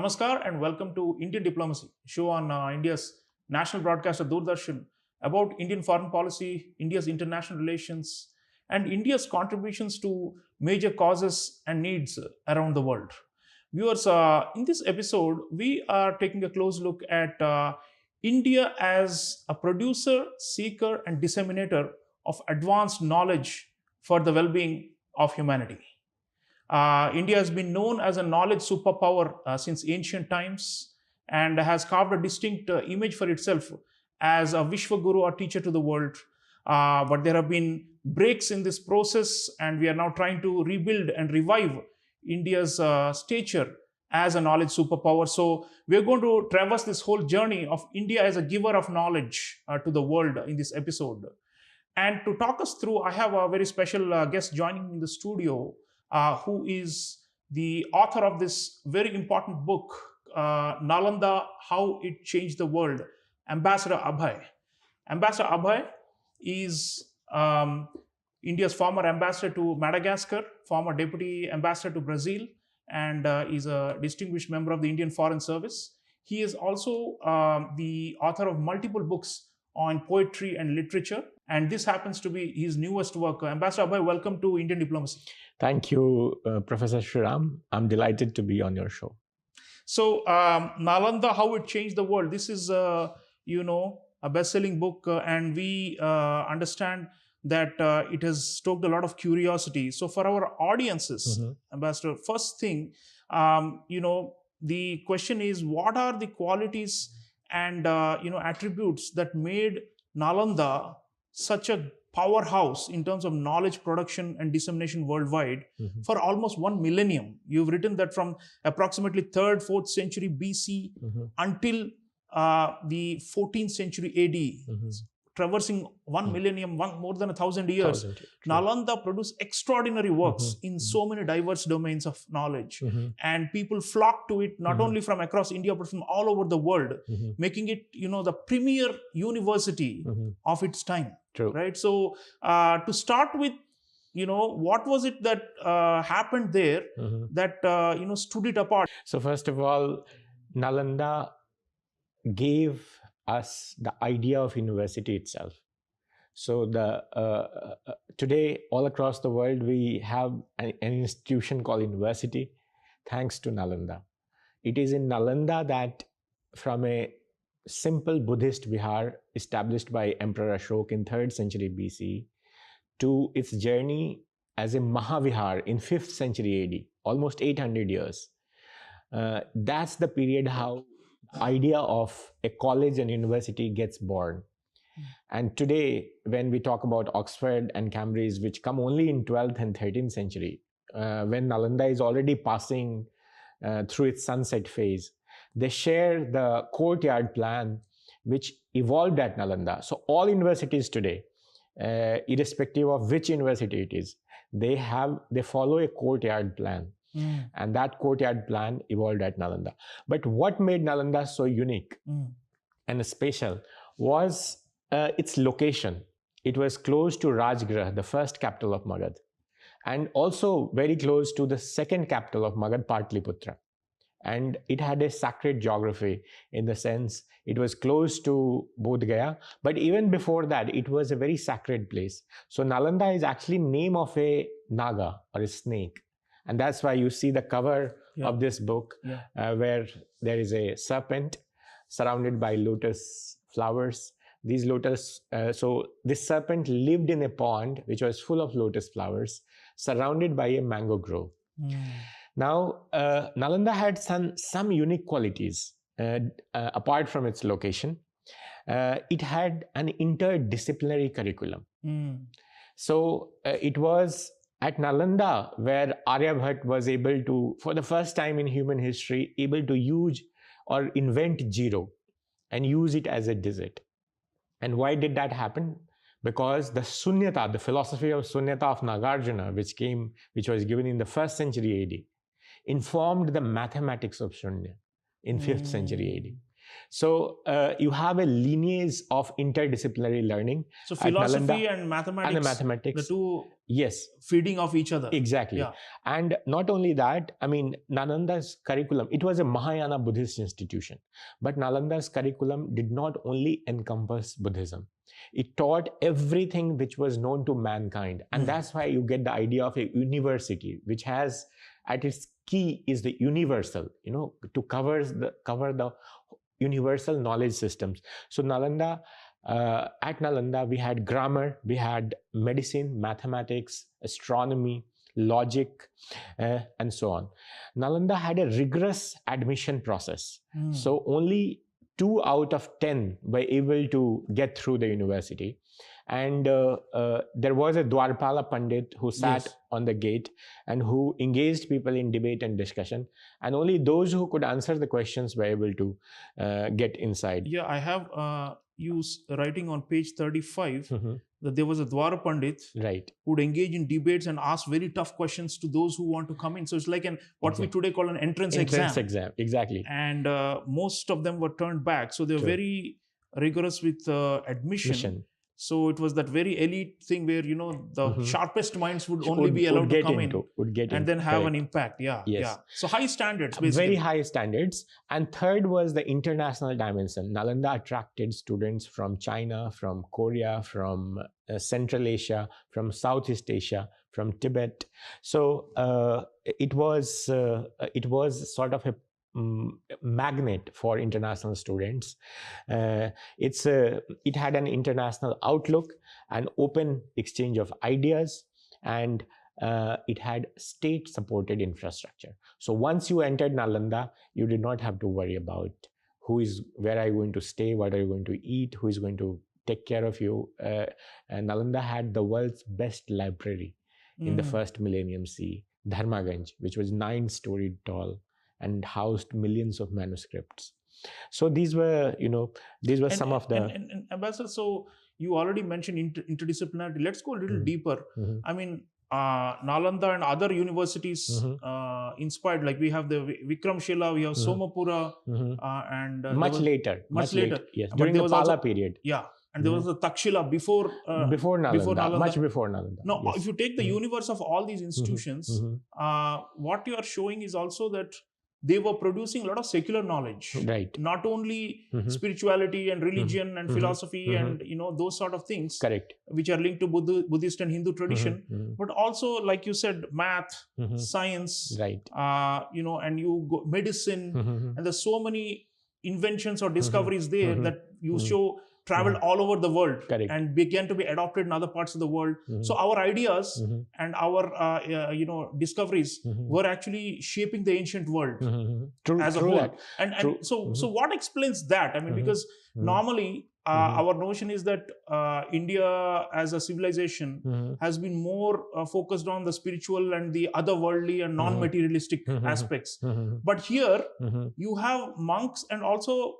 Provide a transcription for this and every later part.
Namaskar and welcome to Indian Diplomacy, show on India's national broadcaster Doordarshan about Indian foreign policy, India's international relations, and India's contributions to major causes and needs around the world. Viewers, in this episode, we are taking a close look at India as a producer, seeker, and disseminator of advanced knowledge for the well being of humanity. India has been known as a knowledge superpower since ancient times and has carved a distinct image for itself as a Vishwaguru or teacher to the world. But there have been breaks in this process, and we are now trying to rebuild and revive India's stature as a knowledge superpower. So we're going to traverse this whole journey of India as a giver of knowledge to the world in this episode. And to talk us through, I have a very special guest joining me in the studio, who is the author of this very important book, Nalanda, How It Changed the World, Ambassador Abhay. Ambassador Abhay is India's former ambassador to Madagascar, former deputy ambassador to Brazil, and is a distinguished member of the Indian Foreign Service. He is also the author of multiple books on poetry and literature, and this happens to be his newest work. Ambassador Abhay, welcome to Indian Diplomacy. Thank you, Professor Sreeram. I'm delighted to be on your show. So, Nalanda, How It Changed the World. This is, a best-selling book, and we understand that it has stoked a lot of curiosity. So, for our audiences, Ambassador, first thing, the question is, what are the qualities and attributes that made Nalanda such a powerhouse in terms of knowledge production and dissemination worldwide for almost 1 millennium? You've written that from approximately 3rd, 4th century BC until the 14th century AD, traversing 1 millennium, more than 1,000 years. Nalanda produced extraordinary works in so many diverse domains of knowledge, and people flocked to it not only from across India but from all over the world, making it the premier university of its time. True. Right. So to start with, what was it that happened there that stood it apart? So first of all, Nalanda gave us the idea of university itself. So today, all across the world, we have an institution called university, thanks to Nalanda. It is in Nalanda that, from a simple Buddhist vihar established by Emperor Ashoka in 3rd century BC to its journey as a Mahavihar in 5th century AD, almost 800 years. That's the period how idea of a college and university gets born. And today, when we talk about Oxford and Cambridge, which come only in 12th and 13th century, when Nalanda is already passing through its sunset phase, they share the courtyard plan which evolved at Nalanda. So all universities today, irrespective of which university it is, they follow a courtyard plan. And that courtyard plan evolved at Nalanda. But what made Nalanda so unique and special was its location. It was close to Rajgrah, the first capital of Magad, and also very close to the second capital of Magad, Patliputra. And it had a sacred geography in the sense it was close to Bodh Gaya, but even before that, it was a very sacred place. So Nalanda is actually name of a naga or a snake. And that's why you see the cover of this book where there is a serpent surrounded by lotus flowers. These so this serpent lived in a pond which was full of lotus flowers surrounded by a mango grove. Now, Nalanda had some unique qualities apart from its location. It had an interdisciplinary curriculum. So it was at Nalanda where Aryabhat was able to, for the first time in human history, able to use or invent zero and use it as a digit. And why did that happen? Because the Sunyata, the philosophy of Sunyata of Nagarjuna, which was given in the 1st century AD, informed the mathematics of Shunya in 5th century AD. So you have a lineage of interdisciplinary learning. So at philosophy Nalanda and mathematics, and the mathematics, the two yes, feeding off each other. exactly. Yeah. And not only that, I mean, Nalanda's curriculum, it was a Mahayana Buddhist institution, but Nalanda's curriculum did not only encompass Buddhism. It taught everything which was known to mankind. And that's why you get the idea of a university, which has at its key is the universal, to cover the universal knowledge systems. So at Nalanda, we had grammar, we had medicine, mathematics, astronomy, logic, and so on. Nalanda had a rigorous admission process. So only 2 out of 10 were able to get through the university. And there was a Dwarpala Pandit who sat on the gate and who engaged people in debate and discussion. And only those who could answer the questions were able to get inside. Yeah, I have you writing on page 35 that there was a Dwara Pandit who would engage in debates and ask very tough questions to those who want to come in. So it's like what we today call an entrance exam. Exactly. And most of them were turned back. So they were very rigorous with admission. So it was that very elite thing where, the sharpest minds would only be allowed to come in and then have an impact. Yeah. So high standards, basically. Very high standards. And third was the international dimension. Nalanda attracted students from China, from Korea, from Central Asia, from Southeast Asia, from Tibet. So it was sort of a magnet for international students. It had an international outlook, an open exchange of ideas, and it had state-supported infrastructure. So once you entered Nalanda, you did not have to worry about where are you going to stay, what are you going to eat, who is going to take care of you. And Nalanda had the world's best library in the first millennium CE, Dharmaganj, which was 9-storied tall and housed millions of manuscripts. So these were some of the... And Ambassador, so you already mentioned interdisciplinary. Let's go a little deeper. I mean, Nalanda and other universities inspired, like we have the Vikramshila, we have Somapura, and much later. Yes, during the Pala period. Yeah. And there was the Takshila before Nalanda. Much before Nalanda. Now, if you take the universe of all these institutions, what you are showing is also that they were producing a lot of secular knowledge, right? Not only spirituality and religion and philosophy and those sort of things, correct, which are linked to Buddhist and Hindu tradition, but also, like you said, math, science, right? And you go medicine, and there's so many inventions or discoveries there that you show traveled all over the world. Correct. And began to be adopted in other parts of the world. So our ideas and our discoveries were actually shaping the ancient world as a whole. So what explains that? I mean, because normally our notion is that India as a civilization has been more focused on the spiritual and the otherworldly and non-materialistic aspects. But here you have monks and also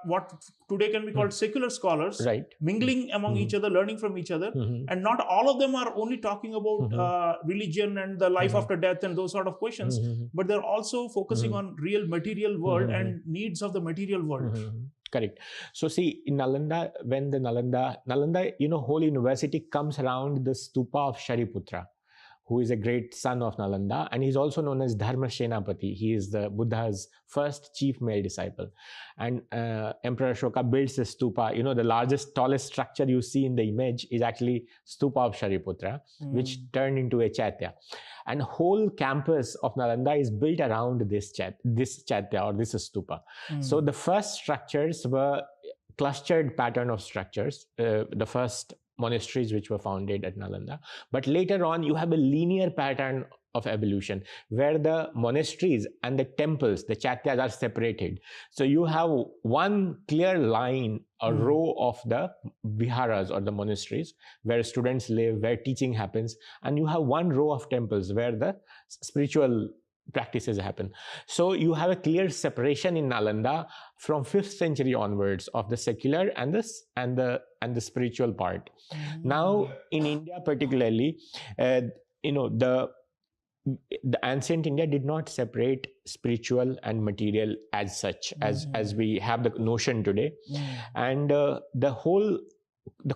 what today can be called secular scholars, right, mingling among each other, learning from each other. And not all of them are only talking about religion and the life after death and those sort of questions, but they're also focusing on real material world and needs of the material world. Correct. So see, in Nalanda, when the Nalanda, whole university comes around the stupa of Shariputra, who is a great son of Nalanda, and he's also known as Dharma Senapati. He is the Buddha's first chief male disciple. And Emperor Ashoka builds a stupa. The largest, tallest structure you see in the image is actually stupa of Shariputra, which turned into a chaitya. And whole campus of Nalanda is built around this chaitya or this stupa. So the first structures were clustered pattern of structures. The first monasteries which were founded at Nalanda. But later on, you have a linear pattern of evolution where the monasteries and the temples, the chaityas, are separated. So you have one clear line, a row of the viharas or the monasteries where students live, where teaching happens, and you have one row of temples where the spiritual practices happen. So you have a clear separation in Nalanda from 5th century onwards of the secular and the spiritual part. Now in India particularly, the the ancient India did not separate spiritual and material as such, as we have the notion today. And the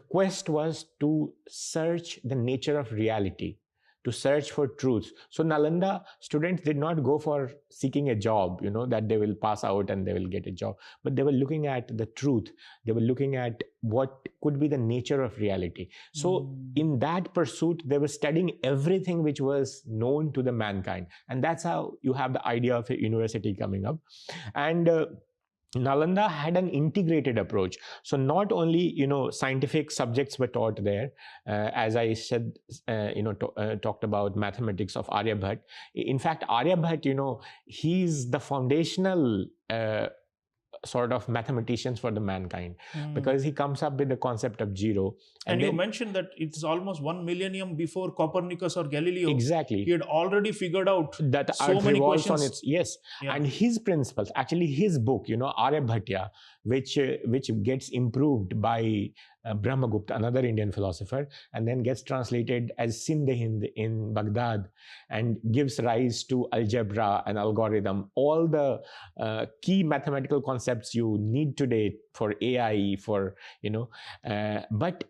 quest was to search the nature of reality, to search for truth. So Nalanda students did not go for seeking a job, that they will pass out and they will get a job, but they were looking at the truth. They were looking at what could be the nature of reality. So in that pursuit, they were studying everything which was known to the mankind. And that's how you have the idea of a university coming up. And Nalanda had an integrated approach. So not only, scientific subjects were taught there, as I said, talked about mathematics of Aryabhat. In fact, Aryabhat, he's the foundational sort of mathematicians for the mankind, because he comes up with the concept of zero. And you mentioned that it's almost 1 millennium before Copernicus or Galileo. Exactly. He had already figured out that so Earth many revolves questions. on its, yes. Yeah. And his principles, actually his book, Aryabhatya, which gets improved by Brahmagupta, another Indian philosopher, and then gets translated as Sindh-Hind in Baghdad, and gives rise to algebra and algorithm, all the key mathematical concepts you need today for AI, for, but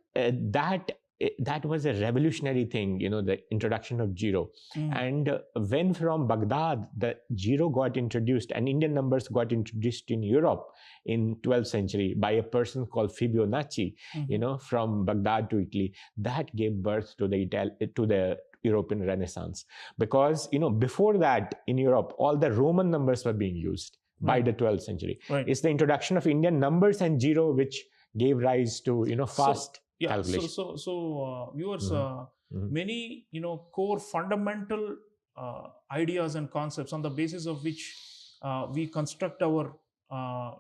that was a revolutionary thing, the introduction of zero. And when from Baghdad, the zero got introduced and Indian numbers got introduced in Europe in 12th century by a person called Fibonacci, from Baghdad to Italy, that gave birth to the European Renaissance. Because, before that in Europe, all the Roman numbers were being used by the 12th century. Right. It's the introduction of Indian numbers and zero which gave rise to, fast calculation. So viewers, many, core fundamental ideas and concepts on the basis of which we construct our,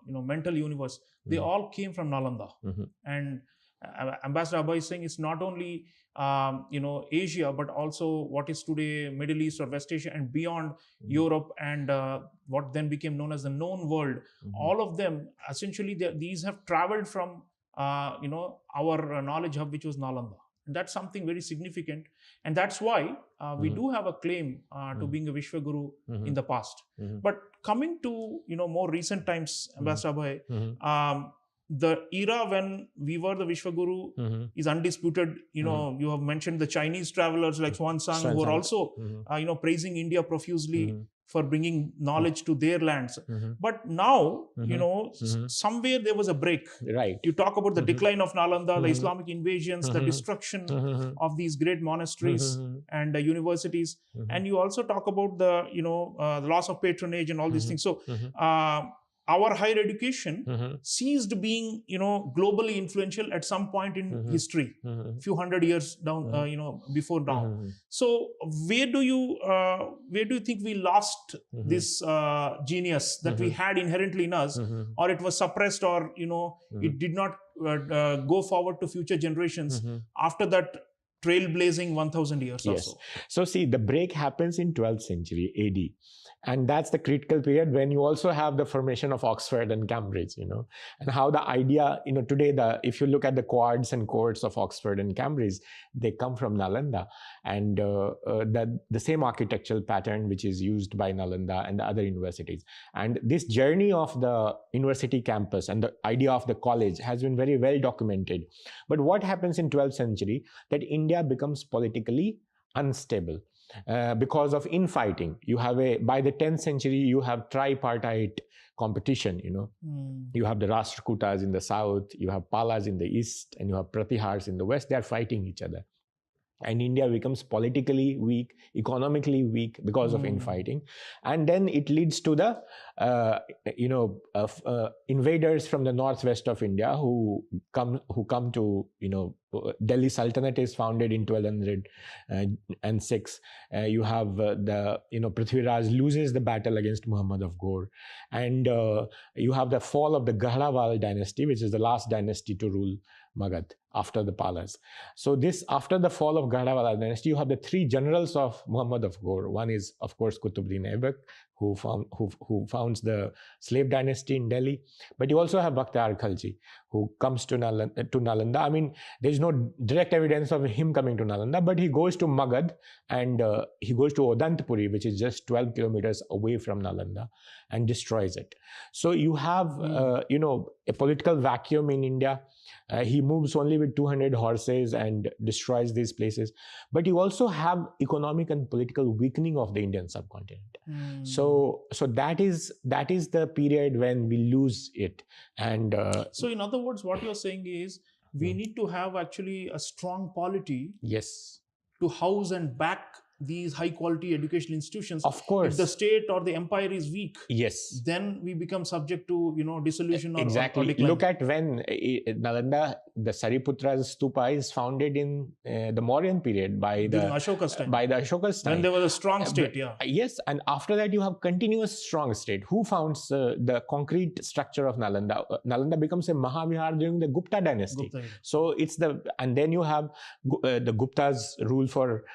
mental universe, they all came from Nalanda. And Ambassador Abhay is saying it's not only, Asia, but also what is today Middle East or West Asia and beyond Europe, and what then became known as the known world. All of them, essentially, these have traveled from, our knowledge hub, which was Nalanda. And that's something very significant. And that's why we do have a claim to being a Vishwaguru in the past. But coming to, more recent times, Ambassador Abhay, the era when we were the Vishwaguru is undisputed. You have mentioned the Chinese travelers like Xuanzang, who are also, praising India profusely for bringing knowledge to their lands. But now, somewhere there was a break. Right. You talk about the decline of Nalanda, the Islamic invasions, the destruction of these great monasteries and universities. And you also talk about the, the loss of patronage and all these things. So, our higher education ceased being, globally influential at some point in history, few hundred years down, before now. So where do you think we lost this genius that we had inherently in us, or it was suppressed, or it did not go forward to future generations after that trailblazing 1000 years or so? So see, the break happens in 12th century AD. And that's the critical period when you also have the formation of Oxford and Cambridge, and how the idea, today, if you look at the quads and courts of Oxford and Cambridge, they come from Nalanda. And the same architectural pattern which is used by Nalanda and the other universities. And this journey of the university campus and the idea of the college has been very well documented. But what happens in 12th century, that India becomes politically unstable. Because of infighting. You have by the 10th century, you have tripartite competition, You have the Rashtrakutas in the south, you have Palas in the east, and you have Pratihars in the west. They are fighting each other. And India becomes politically weak, economically weak because of infighting. And then it leads to the, invaders from the northwest of India who come to, Delhi Sultanate is founded in 1206. You have Prithviraj loses the battle against Muhammad of Ghor. And you have the fall of the Gahrawal dynasty, which is the last dynasty to rule Magad after the Palas. So this, after the fall of Gahrawala dynasty, you have the three generals of Muhammad of Ghor. One is, of course, Qutbuddin Aibak, who founds the slave dynasty in Delhi. But you also have Bakhtiar Khalji, who comes to Nalanda. I mean, there's no direct evidence of him coming to Nalanda, but he goes to Magad, and he goes to Odantpuri, which is just 12 kilometers away from Nalanda, and destroys it. So you have, a political vacuum in India. He moves only with 200 horses and destroys these places. But you also have economic and political weakening of the Indian subcontinent. So that is the period when we lose it. And so in other words, what you're saying is we need to have actually a strong polity. Yes. To house and back these high quality educational institutions. Of course. If the state or the empire is weak, yes, then we become subject to dissolution or exactly. Or decline. Look at when Nalanda, the Sariputra's stupa is founded in the Mauryan period by the Ashoka's time. time. When there was a strong state, Yes, and after that you have continuous strong state. Who founds the concrete structure of Nalanda? Nalanda becomes a Mahavihar during the Gupta dynasty. So it's and then you have the Gupta's rule for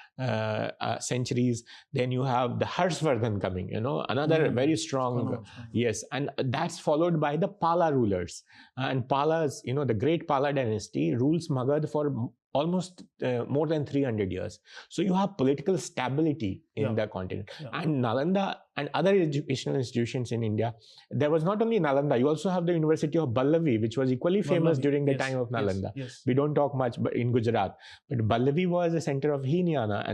centuries. Then you have the Harshvardhan coming, another very strong, yes, and that's followed by the Pala rulers. And Palas, the great Pala dynasty rules Magad for almost more than 300 years. So you have political stability in the continent. And Nalanda and other educational institutions in India, there was not only Nalanda, you also have the University of Ballavi, which was equally famous during the time of Nalanda. Yes. We don't talk much but in Gujarat, but Ballavi was a center of Hinayana,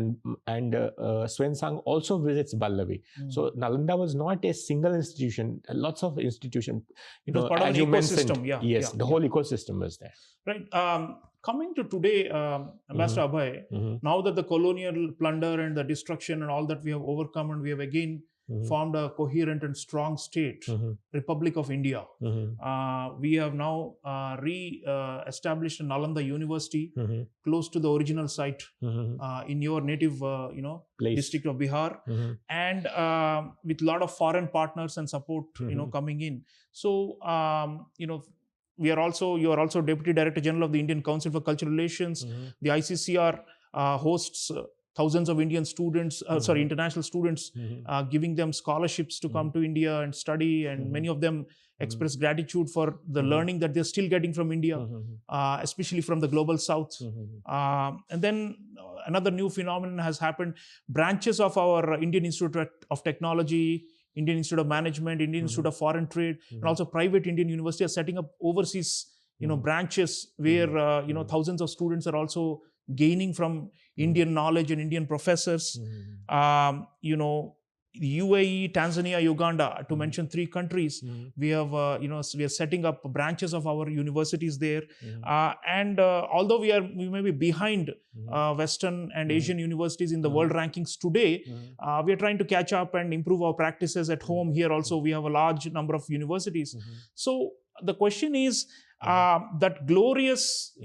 and Swensang also visits Ballavi. So Nalanda was not a single institution, lots of institutions. It was part of an ecosystem. Yes, the whole ecosystem was there. Right. Coming to today, Ambassador Abhay, now that the colonial plunder and the destruction and all that we have overcome, and we have again formed a coherent and strong state, Republic of India. We have now re-established a Nalanda University close to the original site in your native district of Bihar, and with a lot of foreign partners and support coming in. So you are also Deputy Director General of the Indian Council for Cultural Relations. The ICCR hosts thousands of Indian students, international students, giving them scholarships to come to India and study, and many of them express gratitude for the learning that they're still getting from India, especially from the global south. And then another new phenomenon has happened. Branches of our Indian Institute of Technology, Indian Institute of Management, Indian Institute of Foreign Trade, and also private Indian universities are setting up overseas, branches where, thousands of students are also gaining from Indian knowledge and Indian professors. UAE, Tanzania, Uganda, to mention three countries, we have, we are setting up branches of our universities there. And although we may be behind Western and Asian universities in the world rankings today, we are trying to catch up and improve our practices at home. Here also, we have a large number of universities. So the question is, that glorious,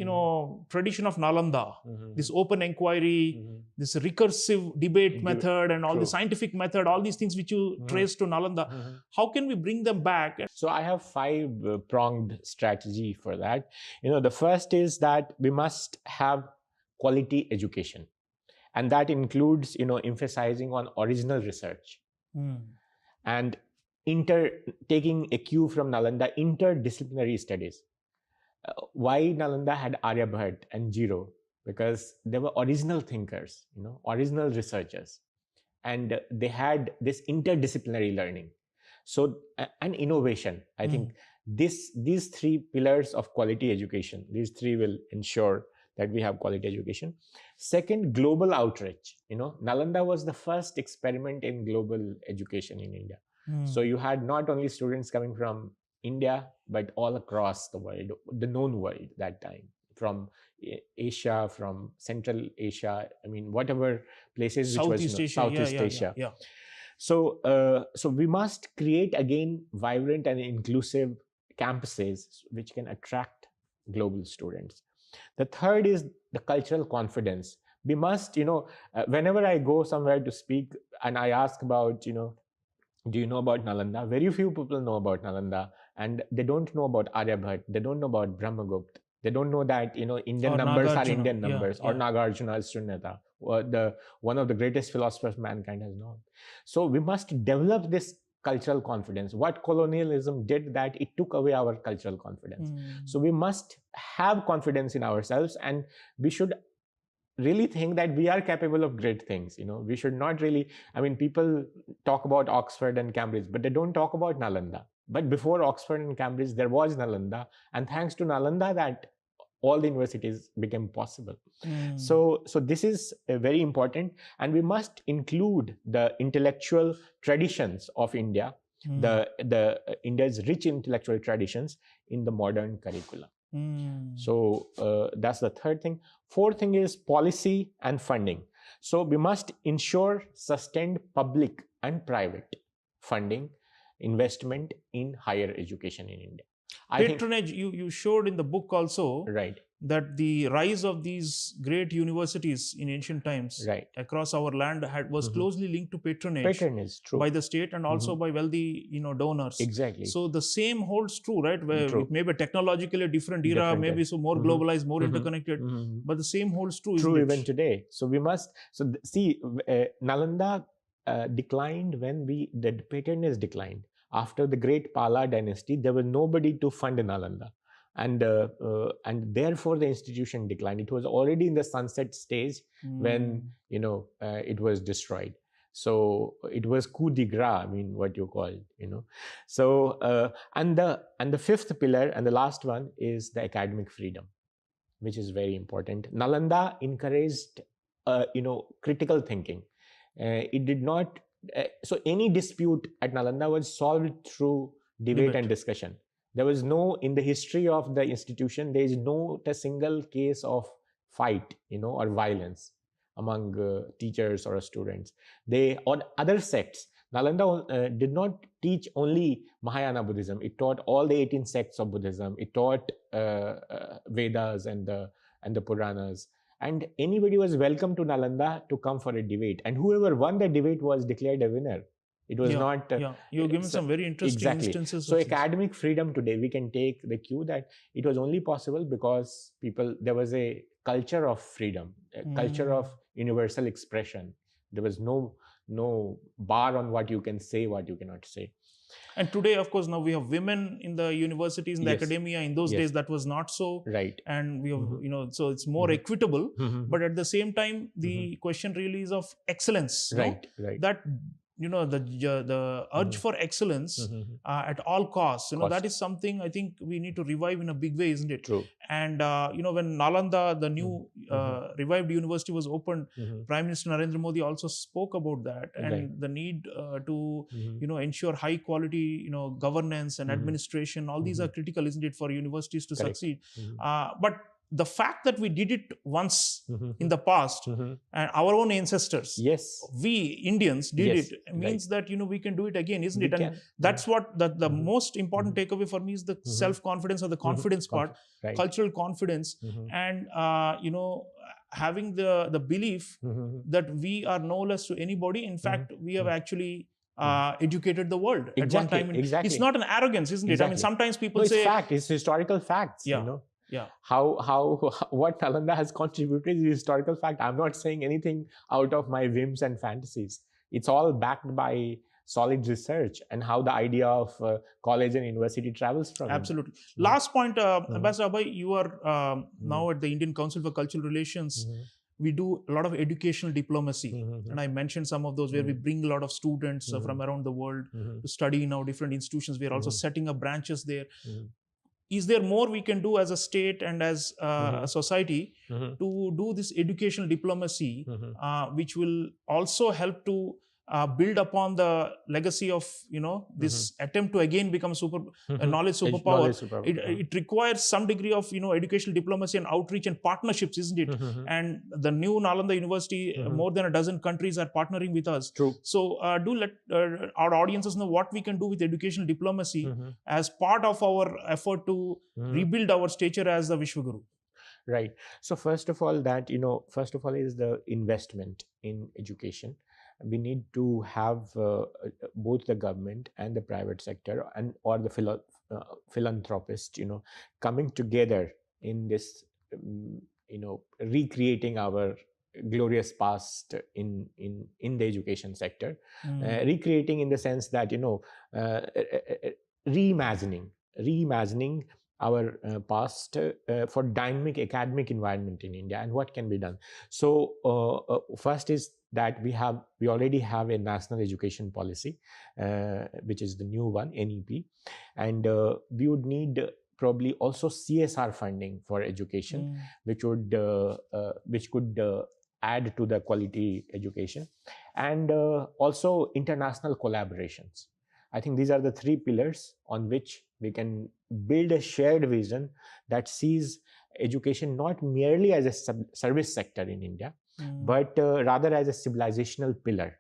tradition of Nalanda, this open inquiry, this recursive debate method, and all the scientific method, all these things which you trace to Nalanda, how can we bring them back? So I have 5-pronged strategy for that. The first is that we must have quality education, and that includes, emphasizing on original research and taking a cue from Nalanda, interdisciplinary studies. Why Nalanda had Aryabhat and Jiro? Because they were original thinkers, original researchers, and they had this interdisciplinary learning. So, and innovation. I think these 3 pillars of quality education, these 3 will ensure that we have quality education. Second, global outreach. Nalanda was the first experiment in global education in India. So you had not only students coming from India, but all across the world, the known world that time, from Asia, from Central Asia, whatever places, Southeast Asia. So we must create again vibrant and inclusive campuses which can attract global students. The third is the cultural confidence. We must, whenever I go somewhere to speak and I ask about, do you know about Nalanda? Very few people know about Nalanda, and they don't know about Aryabhat. They don't know about Brahmagupta. They don't know that Indian Or numbers are Nagarjuna. Indian Yeah, numbers, or yeah. Nagarjuna is Shunyata, or the one of the greatest philosophers mankind has known. So we must develop this cultural confidence. What colonialism did, that it took away our cultural confidence. So we must have confidence in ourselves, and we should really think that we are capable of great things. We should not really, people talk about Oxford and Cambridge, but they don't talk about Nalanda. But before Oxford and Cambridge, there was Nalanda, and thanks to Nalanda, that all the universities became possible. So this is very important, and we must include the intellectual traditions of India, the India's rich intellectual traditions, in the modern curriculum. So that's the third thing. Fourth thing is policy and funding. So we must ensure sustained public and private funding, investment in higher education in India. Patronage, you showed in the book also, Right. that the rise of these great universities in ancient times, Right. across our land was closely linked to patronage True. by the state, and also by wealthy donors. Exactly. So the same holds true, right? Where True. it may be technologically a different era, Different maybe era. so more globalized, more interconnected, but the same holds true. True isn't even it? today. So we must see Nalanda declined when the patronage declined. After the great Pala dynasty, there was nobody to fund Nalanda, and therefore the institution declined. It was already in the sunset stage when it was destroyed. So it was coup de grace, what you call it, So and the fifth pillar and the last one is the academic freedom, which is very important. Nalanda encouraged critical thinking. It did not so any dispute at Nalanda was solved through debate and discussion. There was no, in the history of the institution, there is not a single case of fight or violence among teachers or students. They, on other sects, Nalanda did not teach only Mahayana Buddhism. It taught all the 18 sects of Buddhism. It taught Vedas and the Puranas. And anybody was welcome to Nalanda to come for a debate. And whoever won the debate was declared a winner. It was not... You've given some very interesting instances. So academic freedom today, we can take the cue that it was only possible because there was a culture of freedom, a culture of universal expression. There was no bar on what you can say, what you cannot say. And today, of course, now we have women in the universities, in the academia. In those days, that was not so. Right. And we have, so it's more equitable. But at the same time, the question really is of excellence. Right. That the urge for excellence at all costs, that is something I think we need to revive in a big way, isn't it? True. And when Nalanda, the new revived university, was opened, Prime Minister Narendra Modi also spoke about that, and the need to ensure high quality governance and administration. All these are critical, isn't it, for universities to succeed. But the fact that we did it once in the past, and our own ancestors, we Indians did it, means that we can do it again, isn't it? And that's what the most important takeaway for me is the self-confidence, or the confidence part, cultural confidence, and having the belief that we are no less to anybody. In fact, we have actually educated the world at one time. It's not an arrogance, isn't it? I mean, sometimes people say... It's fact. It's historical facts, How what Nalanda has contributed is historical fact. I'm not saying anything out of my whims and fantasies. It's all backed by solid research and how the idea of college and university travels from. Absolutely. Last point, Ambassador Abhay, you are now at the Indian Council for Cultural Relations. We do a lot of educational diplomacy, and I mentioned some of those where we bring a lot of students from around the world to study in our different institutions. We are also setting up branches there. Is there more we can do as a state and as a society to do this educational diplomacy, which will also help to build upon the legacy of this attempt to again become a knowledge superpower? It requires some degree of educational diplomacy and outreach and partnerships, isn't it? And the new Nalanda University, more than a dozen countries are partnering with us. True. So do let our audiences know what we can do with educational diplomacy as part of our effort to rebuild our stature as the Vishwaguru. Right. So first of all, is the investment in education. We need to have both the government and the private sector or the philanthropists, coming together in this, recreating our glorious past in the education sector. Recreating in the sense that, reimagining our past for dynamic academic environment in India, and what can be done. So first is that we already have a national education policy, which is the new one, NEP, and we would need probably also CSR funding for education, which could add to the quality education, and also international collaborations. I think these are the three pillars on which we can build a shared vision that sees education not merely as a service sector in India, but rather as a civilizational pillar.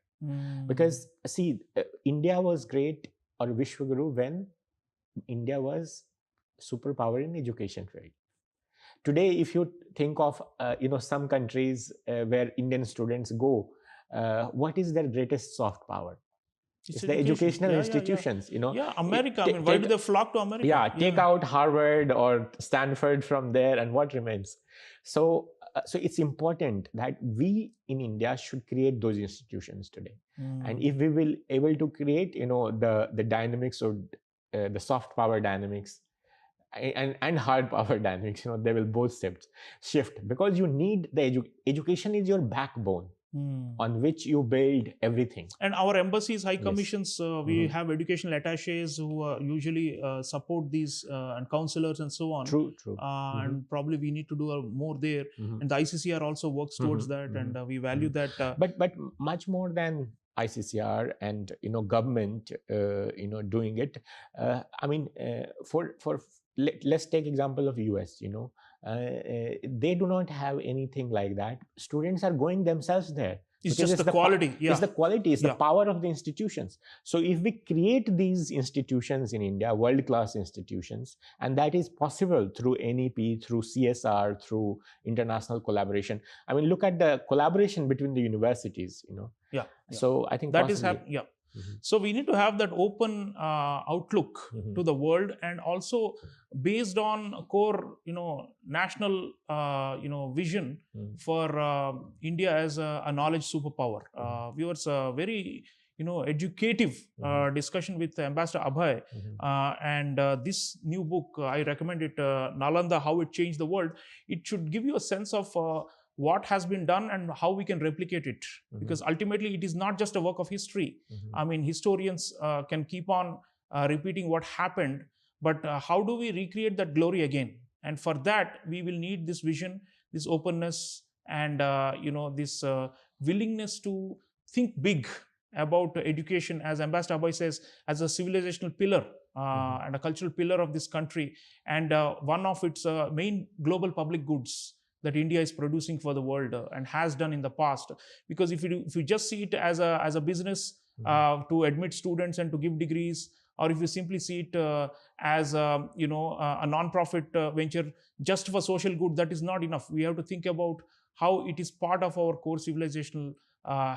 Because see, India was great, or Vishwaguru, when India was superpower in education field. Today, if you think of some countries where Indian students go, what is their greatest soft power? It's the educational institutions. America. Why do they flock to America? Take out Harvard or Stanford from there, and what remains? So it's important that we in India should create those institutions today. And if we will able to create, the dynamics or the soft power dynamics and hard power dynamics, they will both shift, because you need the education is your backbone on which you build everything. And our embassies, high commissions, we have educational attaches who usually support these and counselors and so on. True. And probably we need to do more there. And the ICCR also works towards that, and we value that. But much more than ICCR and government doing it. Let's take example of US. They do not have anything like that. Students are going themselves there. It's just the quality. It's the quality. It's the power of the institutions. So if we create these institutions in India, world-class institutions, and that is possible through NEP, through CSR, through international collaboration. Look at the collaboration between the universities. So I think that is happening. So we need to have that open outlook to the world, and also based on core, national, vision for India as a knowledge superpower. Viewers, very, educative discussion with Ambassador Abhay, and this new book, I recommend it, Nalanda, How It Changed the World. It should give you a sense of what has been done and how we can replicate it, because ultimately it is not just a work of history. Historians can keep on repeating what happened, but how do we recreate that glory again? And for that, we will need this vision, this openness, and this willingness to think big about education, as Ambassador Abhay says, as a civilizational pillar and a cultural pillar of this country, and one of its main global public goods that India is producing for the world and has done in the past. Because if you just see it as a business to admit students and to give degrees, or if you simply see it as a non-profit venture just for social good, that is not enough. We have to think about how it is part of our core civilizational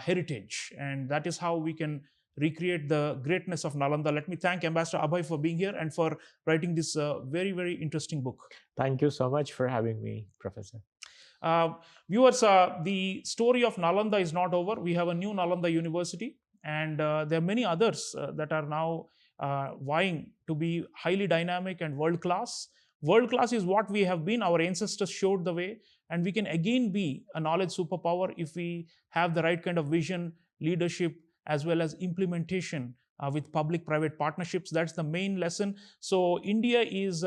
heritage, and that is how we can recreate the greatness of Nalanda. Let me thank Ambassador Abhay for being here and for writing this very, very interesting book. Thank you so much for having me, Professor. Viewers, the story of Nalanda is not over. We have a new Nalanda University, and there are many others that are now vying to be highly dynamic and world-class. World-class is what we have been. Our ancestors showed the way, and we can again be a knowledge superpower if we have the right kind of vision, leadership, as well as implementation with public-private partnerships. That's the main lesson. So India is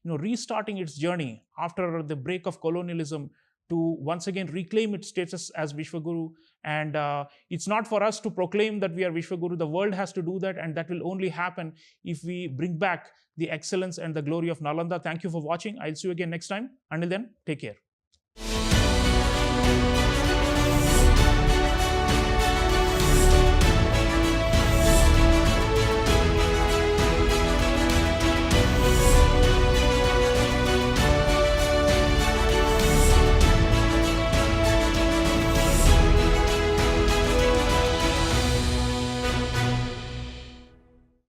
restarting its journey after the break of colonialism to once again reclaim its status as Vishwaguru. And it's not for us to proclaim that we are Vishwaguru. The world has to do that, and that will only happen if we bring back the excellence and the glory of Nalanda. Thank you for watching. I'll see you again next time. Until then, take care.